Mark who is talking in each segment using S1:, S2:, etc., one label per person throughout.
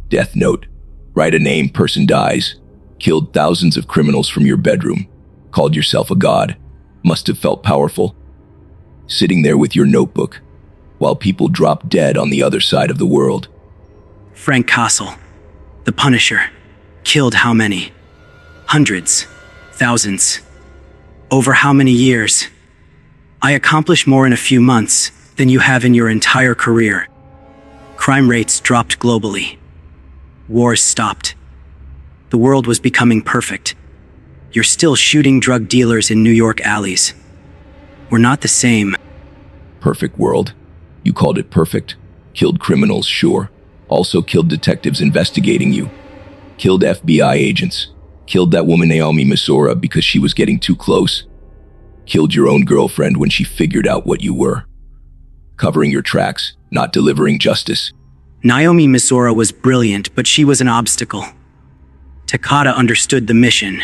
S1: Death note. Write a name, person dies. Killed thousands of criminals from your bedroom. Called yourself a god. Must have felt powerful. Sitting there with your notebook, while people drop dead on the other side of the world.
S2: Frank Castle, the Punisher, killed how many? Hundreds, thousands. Over how many years? I accomplished more in a few months than you have in your entire career. Crime rates dropped globally. Wars stopped. The world was becoming perfect. You're still shooting drug dealers in New York alleys. We're not the same.
S1: Perfect world. You called it perfect. Killed criminals, sure. Also killed detectives investigating you. Killed FBI agents. Killed that woman Naomi Misora because she was getting too close. Killed your own girlfriend when she figured out what you were. Covering your tracks, not delivering justice.
S2: Naomi Misora was brilliant, but she was an obstacle. Takada understood the mission.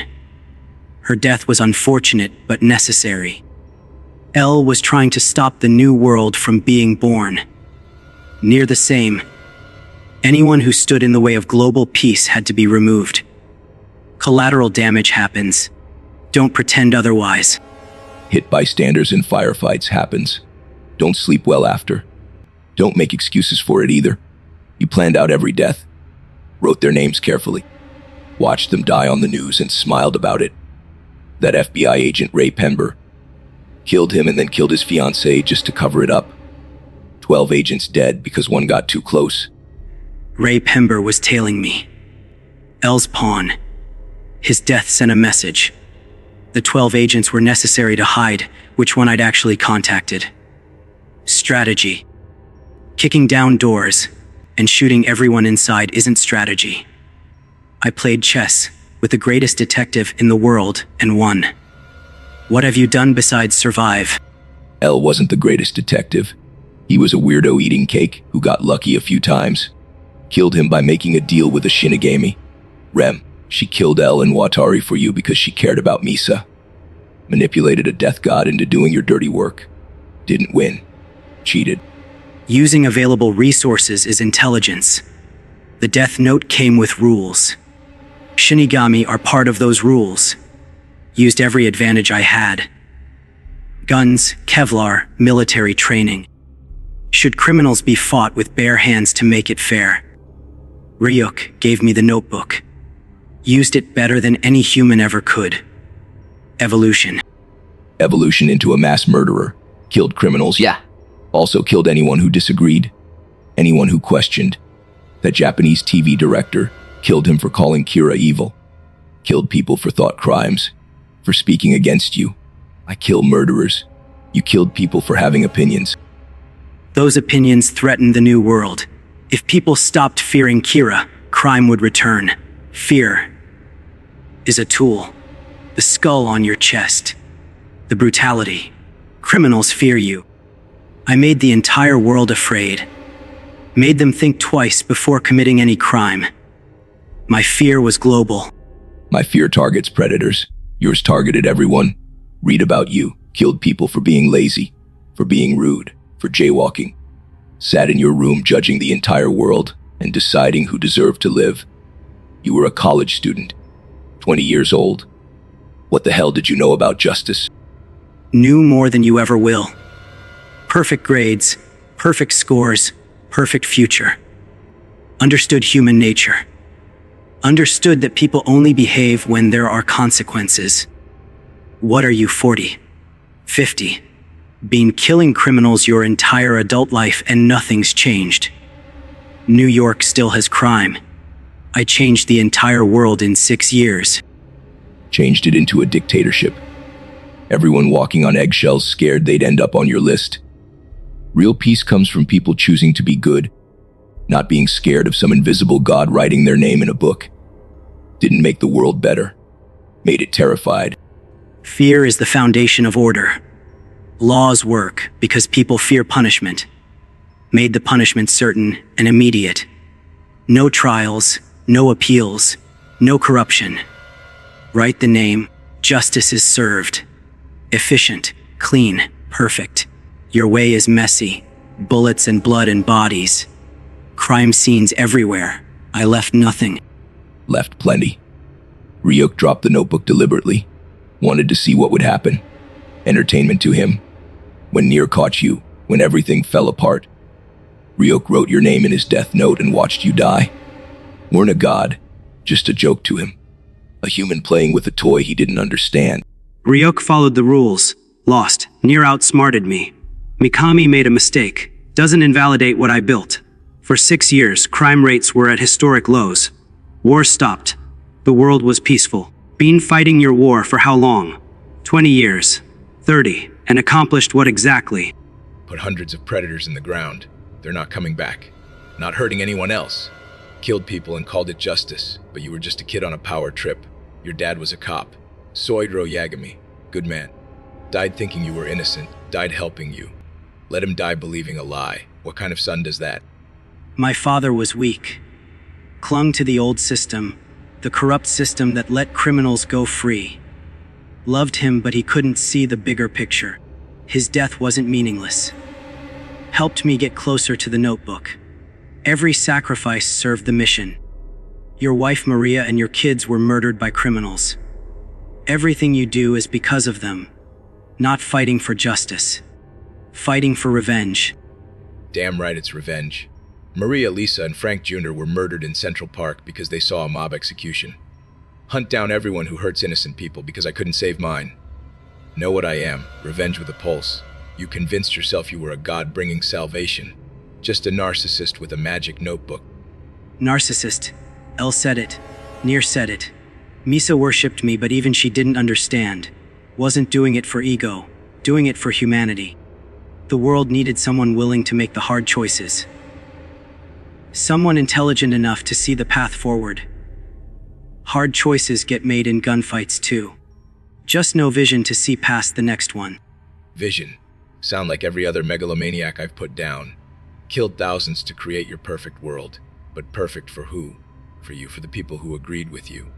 S2: Her death was unfortunate, but necessary. L was trying to stop the new world from being born. Near the same. Anyone who stood in the way of global peace had to be removed. Collateral damage happens. Don't pretend otherwise.
S1: Hit bystanders in firefights happens. Don't sleep well after. Don't make excuses for it either. You planned out every death. Wrote their names carefully. Watched them die on the news and smiled about it. That FBI agent Ray Pember. Killed him and then killed his fiancée just to cover it up. 12 agents dead because one got too close.
S2: Ray Pember was tailing me. L's pawn. His death sent a message. The 12 agents were necessary to hide which one I'd actually contacted. Strategy. Kicking down doors and shooting everyone inside isn't strategy. I played chess with the greatest detective in the world and won. What have you done besides survive?
S1: L wasn't the greatest detective. He was a weirdo eating cake who got lucky a few times. Killed him by making a deal with a Shinigami. Rem, she killed L and Watari for you because she cared about Misa. Manipulated a death god into doing your dirty work. Didn't win. Cheated.
S2: Using available resources is intelligence. The death note came with rules. Shinigami are part of those rules. Used every advantage I had. Guns, Kevlar, military training. Should criminals be fought with bare hands to make it fair? Ryuk gave me the notebook. Used it better than any human ever could. Evolution.
S1: Evolution into a mass murderer. Killed criminals.
S3: Yeah.
S1: Also killed anyone who disagreed. Anyone who questioned. That Japanese TV director. Killed him for calling Kira evil. Killed people for thought crimes. For speaking against you. I kill murderers. You killed people for having opinions.
S2: Those opinions threaten the new world. If people stopped fearing Kira, crime would return. Fear is a tool. The skull on your chest. The brutality. Criminals fear you. I made the entire world afraid. Made them think twice before committing any crime. My fear was global.
S1: My fear targets predators. Yours targeted everyone. Read about you. Killed people for being lazy. For being rude. For jaywalking. Sat in your room judging the entire world and deciding who deserved to live. You were a college student. 20 years old. What the hell did you know about justice?
S2: Knew more than you ever will. Perfect grades, perfect scores, perfect future. Understood human nature. Understood that people only behave when there are consequences. What are you, 40? 50? Been killing criminals your entire adult life and nothing's changed. New York still has crime. I changed the entire world in 6 years.
S1: Changed it into a dictatorship. Everyone walking on eggshells scared they'd end up on your list. Real peace comes from people choosing to be good, not being scared of some invisible god writing their name in a book. Didn't make the world better. Made it terrified.
S2: Fear is the foundation of order. Laws work because people fear punishment. Made the punishment certain and immediate. No trials, no appeals, no corruption. Write the name, justice is served. Efficient, clean, perfect. Your way is messy, bullets and blood and bodies. Crime scenes everywhere, I left nothing.
S1: Left plenty. Ryuk dropped the notebook deliberately. Wanted to see what would happen. Entertainment to him. When Nier caught you, when everything fell apart. Ryuk wrote your name in his death note and watched you die. Weren't a god, just a joke to him. A human playing with a toy he didn't understand.
S2: Ryuk followed the rules. Lost. Nier outsmarted me. Mikami made a mistake. Doesn't invalidate what I built. For 6 years, crime rates were at historic lows. War stopped. The world was peaceful. Been fighting your war for how long? 20 years. 30. And accomplished what exactly?
S3: Put hundreds of predators in the ground. They're not coming back. Not hurting anyone else. Killed people and called it justice, but you were just a kid on a power trip. Your dad was a cop. Soidro Yagami. Good man. Died thinking you were innocent. Died helping you. Let him die believing a lie. What kind of son does that?
S2: My father was weak. Clung to the old system, the corrupt system that let criminals go free. Loved him, but he couldn't see the bigger picture. His death wasn't meaningless. Helped me get closer to the notebook. Every sacrifice served the mission. Your wife Maria and your kids were murdered by criminals. Everything you do is because of them. Not fighting for justice. Fighting for revenge.
S3: Damn right it's revenge. Maria, Lisa, and Frank Jr. were murdered in Central Park because they saw a mob execution. Hunt down everyone who hurts innocent people because I couldn't save mine. Know what I am, revenge with a pulse. You convinced yourself you were a god bringing salvation. Just a narcissist with a magic notebook.
S2: Narcissist. El said it. Nier said it. Misa worshipped me, but even she didn't understand. Wasn't doing it for ego. Doing it for humanity. The world needed someone willing to make the hard choices. Someone intelligent enough to see the path forward. Hard choices get made in gunfights too. Just no vision to see past the next one.
S3: Vision. Sound like every other megalomaniac I've put down. Killed thousands to create your perfect world. But perfect for who? For you, for the people who agreed with you.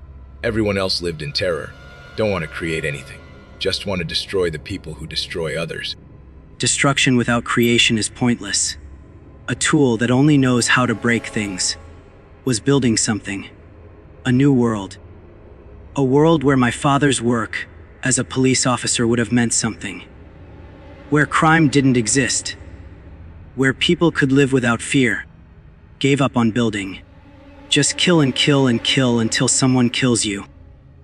S3: Everyone else lived in terror. Don't want to create anything. Just want to destroy the people who destroy others.
S2: Destruction without creation is pointless. A tool that only knows how to break things. Was building something. A new world. A world where my father's work as a police officer would have meant something. Where crime didn't exist. Where people could live without fear. Gave up on building. Just kill and kill and kill until someone kills you.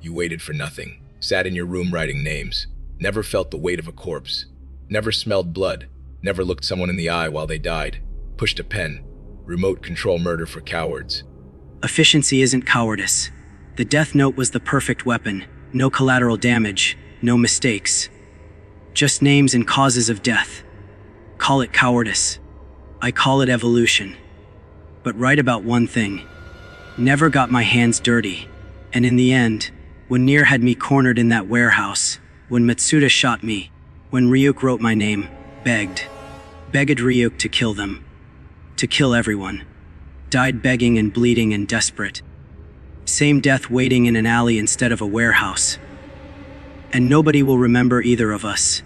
S3: You waited for nothing. Sat in your room writing names. Never felt the weight of a corpse. Never smelled blood. Never looked someone in the eye while they died. Pushed a pen. Remote control murder for cowards.
S2: Efficiency isn't cowardice. The death note was the perfect weapon. No collateral damage. No mistakes. Just names and causes of death. Call it cowardice. I call it evolution. But right about one thing. Never got my hands dirty. And in the end, when Nier had me cornered in that warehouse, when Matsuda shot me, when Ryuk wrote my name, begged Ryuk to kill them. To kill everyone. Died begging and bleeding and desperate. Same death waiting in an alley instead of a warehouse. And nobody will remember either of us.